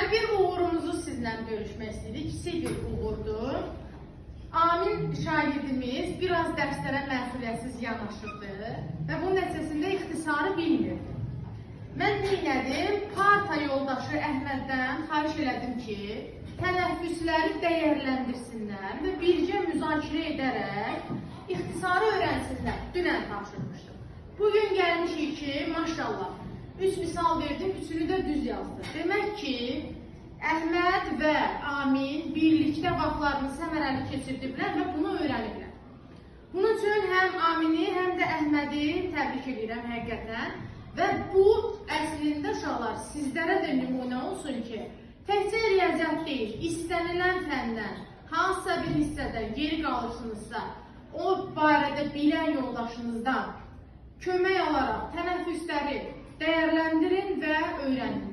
Yeni bir uğurumuzu sizlə bölüşmək istəyirik. Kiçik bir uğurdur. Amin şagirdimiz biraz dərslərə məsuliyyətsiz yanaşırdı və bunun nəticəsində ixtisarı bilmirdi. Mən neylədim? Parta yoldaşı Əhməddən xahiş elədim ki, tənəffüsləri dəyərləndirsinlər və bircə müzakirə edərək ixtisarı öyrənsinlər. Dünən tapşırmışdım. Bugün gəlmişik ki, maşallah, 3 misal verdim, 3'ünü də düz yazdı. Demək ki, Əhməd və Amin birlikdə vaxtlarını səmərəli keçirdiblər və bunu öyrəniblər. Bunun üçün həm Amini, həm də Əhmədi təbrik edirəm həqiqətən. Və bu əslində uşaqlar sizlərə də nümunə olsun ki, təkcə riyaziyyat deyil, istənilən fəndən hansısa bir hissədə geri qalırsınızsa, o barədə bilən yoldaşınızdan kömək alaraq tənəffüsləri dəyərləndirin və öyrənin.